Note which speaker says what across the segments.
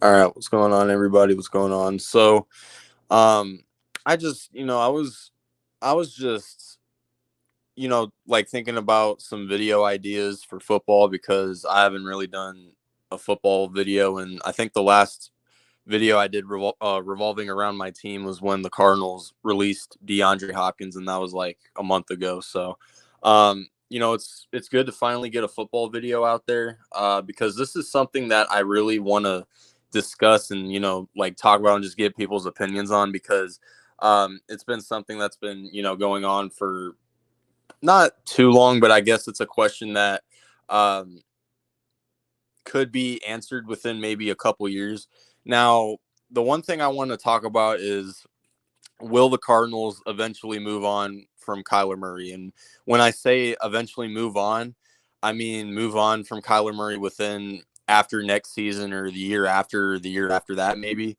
Speaker 1: All right, what's going on, everybody? What's going on? Um, I just, I was just, like thinking about some video ideas for football because I haven't really done a football video, and I think the last video I did revolving around my team was when the Cardinals released DeAndre Hopkins, and that was like a month ago. It's good to finally get a football video out there because this is something that I really want to discuss and like talk about and just get people's opinions on because it's been something that's been going on for not too long, but I guess it's a question that um, could be answered within maybe a couple years. Now, the one thing I want to talk about is will the Cardinals eventually move on from Kyler Murray? And when I say eventually move on, I mean move on from Kyler Murray within after next season or the year after that, maybe.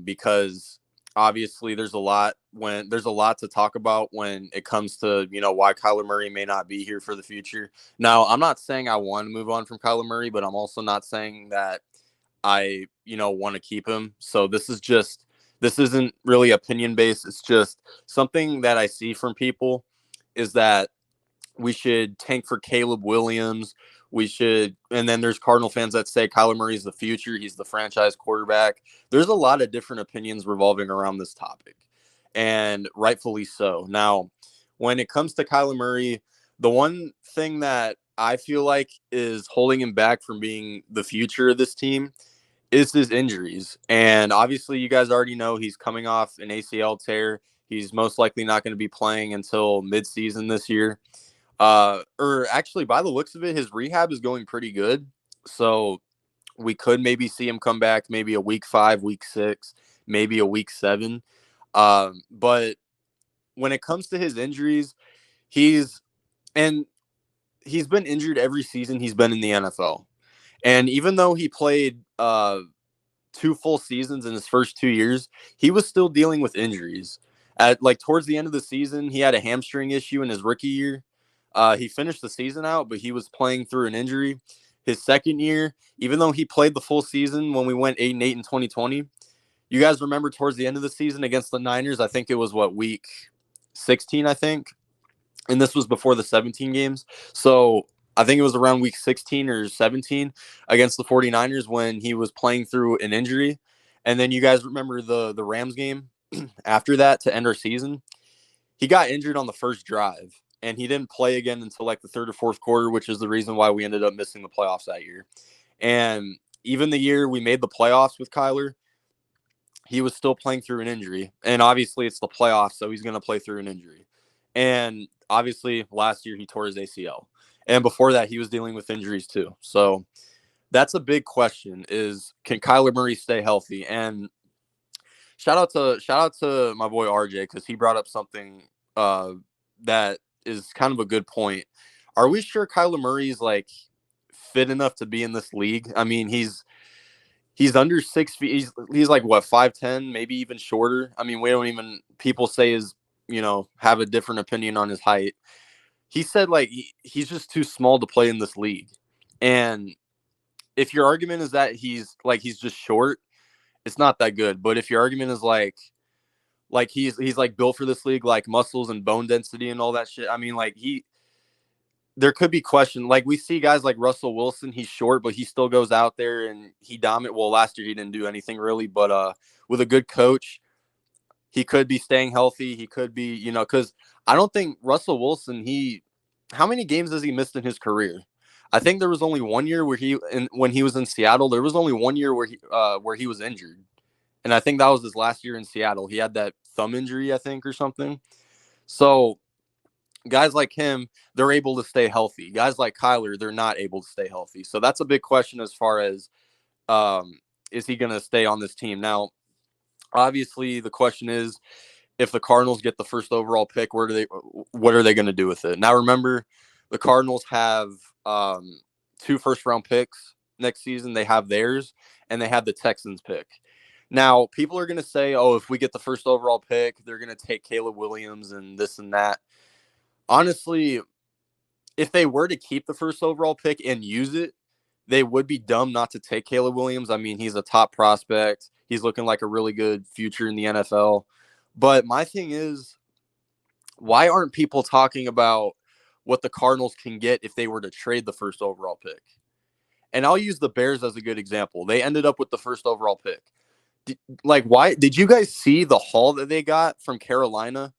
Speaker 1: Because obviously there's a lot to talk about when it comes to, why Kyler Murray may not be here for the future. Now, I'm not saying I want to move on from Kyler Murray, but I'm also not saying that I, want to keep him. So this isn't really opinion based. It's just something that I see from people is that we should tank for Caleb Williams. And then there's Cardinal fans that say Kyler Murray's the future. He's the franchise quarterback. There's a lot of different opinions revolving around this topic, and rightfully so. Now, when it comes to Kyler Murray, the one thing that I feel like is holding him back from being the future of this team is his injuries. And obviously, you guys already know he's coming off an ACL tear. He's most likely not going to be playing until midseason this year. Or actually, by the looks of it, his rehab is going pretty good. So we could maybe see him come back maybe a week 5, week 6, maybe a week 7. But when it comes to his injuries, he's and he's been injured every season he's been in the NFL. And even though he played 2 full seasons in his first 2 years, he was still dealing with injuries. At like towards the end of the season, he had a hamstring issue in his rookie year. He finished the season out, but he was playing through an injury. His second year, even though he played the full season when we went 8-8 in 2020, you guys remember towards the end of the season against the Niners, I think it was week 16, I think, and this was before the 17 games. So I think it was around week 16 or 17 against the 49ers when he was playing through an injury. And then you guys remember the Rams game after that to end our season. He got injured on the first drive and he didn't play again until like the third or fourth quarter, which is the reason why we ended up missing the playoffs that year. And even the year we made the playoffs with Kyler, he was still playing through an injury. And obviously it's the playoffs, so he's going to play through an injury. And obviously last year he tore his ACL. And before that he was dealing with injuries too. So that's a big question is can Kyler Murray stay healthy? And shout out to my boy RJ because he brought up something that is kind of a good point. Are we sure Kyler Murray's like fit enough to be in this league? I mean, he's under 6 feet. He's like what 5'10", maybe even shorter. I mean, we don't even people say his have a different opinion on his height. He said like he's just too small to play in this league. And if your argument is that he's just short, it's not that good. But if your argument is like he's like built for this league, like muscles and bone density and all that shit. I mean, like there could be question. Like we see guys like Russell Wilson, he's short, but he still goes out there and he dominate. Well, last year he didn't do anything really, but with a good coach, he could be staying healthy. He could be, because I don't think Russell Wilson. How many games has he missed in his career? I think there was only 1 year when he was in Seattle. There was only 1 year where he was injured, and I think that was his last year in Seattle. He had that thumb injury, I think, or something. So guys like him, they're able to stay healthy. Guys like Kyler, they're not able to stay healthy. So that's a big question as far as um, is he going to stay on this team? Now, obviously, the question is if the Cardinals get the first overall pick, what are they going to do with it? Now, remember, the Cardinals have 2 first-round picks next season. They have theirs, and they have the Texans pick. Now, people are going to say, oh, if we get the first overall pick, they're going to take Caleb Williams and this and that. Honestly, if they were to keep the first overall pick and use it, they would be dumb not to take Caleb Williams. I mean, he's a top prospect. He's looking like a really good future in the NFL. But my thing is, why aren't people talking about what the Cardinals can get if they were to trade the first overall pick? And I'll use the Bears as a good example. They ended up with the first overall pick. Why did you guys see the haul that they got from Carolina?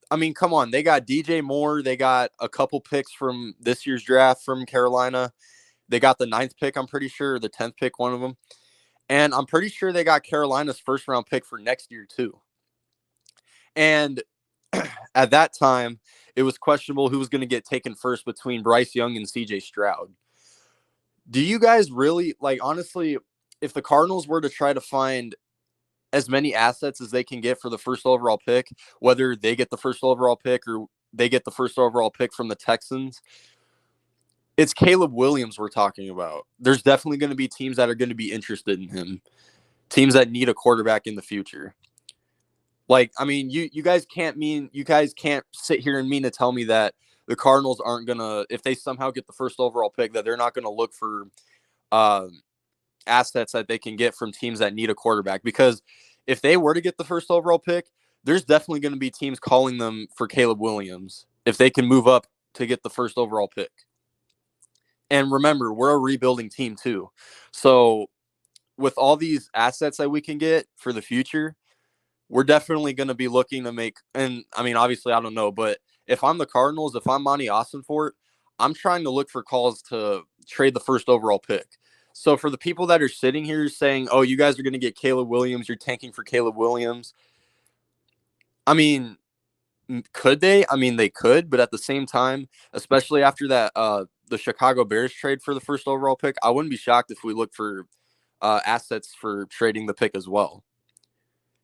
Speaker 1: I mean, come on. They got DJ Moore. They got a couple picks from this year's draft from Carolina. They got the 9th pick, I'm pretty sure, the 10th pick, one of them. And I'm pretty sure they got Carolina's first round pick for next year, too. And at that time, it was questionable who was going to get taken first between Bryce Young and CJ Stroud. Do you guys really, honestly, if the Cardinals were to try to find as many assets as they can get for the first overall pick, whether they get the first overall pick or they get the first overall pick from the Texans, it's Caleb Williams we're talking about. There's definitely going to be teams that are going to be interested in him, teams that need a quarterback in the future. You guys can't sit here and mean to tell me that the Cardinals aren't going to, if they somehow get the first overall pick, that they're not going to look for assets that they can get from teams that need a quarterback. Because if they were to get the first overall pick, there's definitely going to be teams calling them for Caleb Williams if they can move up to get the first overall pick. And remember, we're a rebuilding team too. So with all these assets that we can get for the future, we're definitely going to be looking to make, and I mean, obviously I don't know, but if I'm the Cardinals, if I'm Monty Austinfort, I'm trying to look for calls to trade the first overall pick. So for the people that are sitting here saying, oh, you guys are going to get Caleb Williams, you're tanking for Caleb Williams. I mean, could they? I mean, they could, but at the same time, especially after that, the Chicago Bears trade for the first overall pick, I wouldn't be shocked if we look for assets for trading the pick as well.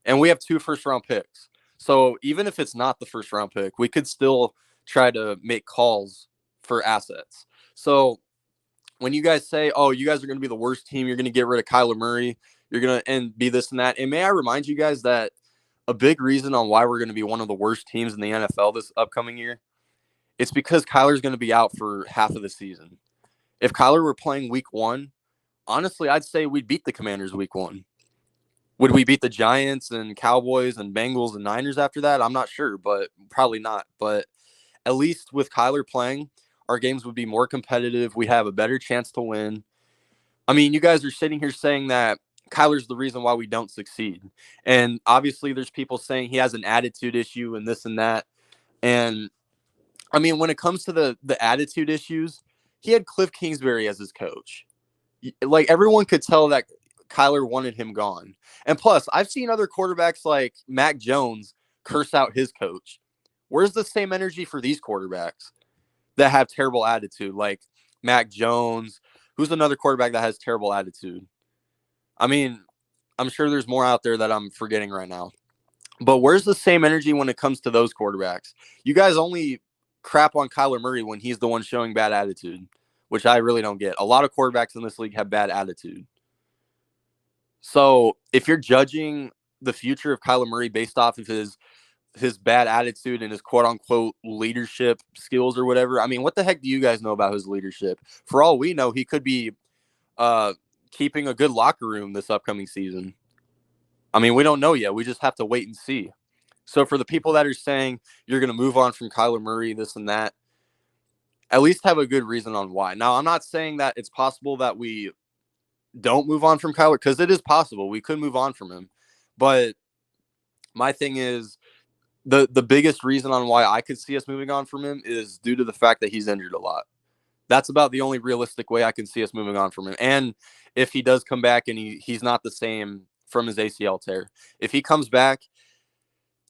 Speaker 1: And we have 2 first-round picks. So even if it's not the first-round pick, we could still try to make calls for assets. So when you guys say, oh, you guys are going to be the worst team, you're going to get rid of Kyler Murray, you're going to be this and that. And may I remind you guys that a big reason on why we're going to be one of the worst teams in the NFL this upcoming year, it's because Kyler's going to be out for half of the season. If Kyler were playing week 1, honestly, I'd say we'd beat the Commanders week 1. Would we beat the Giants and Cowboys and Bengals and Niners after that? I'm not sure, but probably not. But at least with Kyler playing, our games would be more competitive. We have a better chance to win. I mean, you guys are sitting here saying that Kyler's the reason why we don't succeed. And obviously there's people saying he has an attitude issue and this and that. And I mean, when it comes to the attitude issues, he had Cliff Kingsbury as his coach. Everyone could tell that Kyler wanted him gone. And plus, I've seen other quarterbacks like Mac Jones curse out his coach. Where's the same energy for these quarterbacks that have terrible attitude? Like Mac Jones, who's another quarterback that has terrible attitude? I mean, I'm sure there's more out there that I'm forgetting right now. But where's the same energy when it comes to those quarterbacks? You guys only crap on Kyler Murray when he's the one showing bad attitude, which I really don't get. A lot of quarterbacks in this league have bad attitude. So if you're judging the future of Kyler Murray based off of his bad attitude and his quote unquote leadership skills or whatever, I mean, what the heck do you guys know about his leadership? For all we know, he could be keeping a good locker room this upcoming season. I mean, we don't know yet. We just have to wait and see. So for the people that are saying you're going to move on from Kyler Murray, this and that, at least have a good reason on why. Now, I'm not saying that it's possible that we don't move on from Kyler, because it is possible. We could move on from him. But my thing is, the biggest reason on why I could see us moving on from him is due to the fact that he's injured a lot. That's about the only realistic way I can see us moving on from him. And if he does come back and he's not the same from his ACL tear. If he comes back,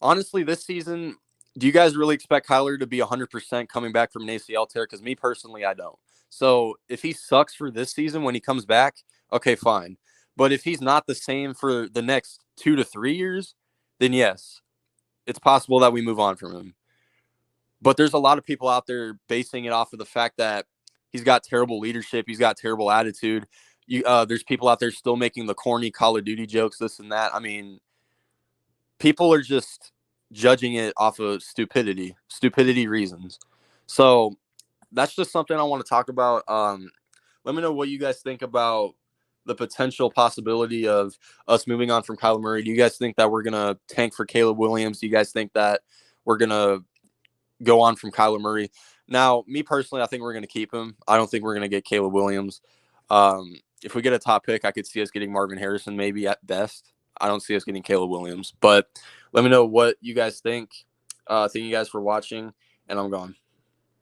Speaker 1: honestly, this season, do you guys really expect Kyler to be 100% coming back from an ACL tear? Because me personally, I don't. So if he sucks for this season when he comes back, okay, fine. But if he's not the same for the next 2 to 3 years, then yes, it's possible that we move on from him. But there's a lot of people out there basing it off of the fact that he's got terrible leadership. He's got terrible attitude. There's people out there still making the corny Call of Duty jokes, this and that. I mean, people are just judging it off of stupidity reasons. So that's just something I want to talk about. Let me know what you guys think about the potential possibility of us moving on from Kyler Murray. Do you guys think that we're gonna tank for Caleb Williams? Do you guys think that we're gonna go on from Kyler Murray? Now, me personally, I think we're gonna keep him. I don't think we're gonna get Caleb Williams. If we get a top pick, I could see us getting Marvin Harrison maybe at best. I don't see us getting Caleb Williams. But let me know what you guys think. Thank you guys for watching, and I'm gone.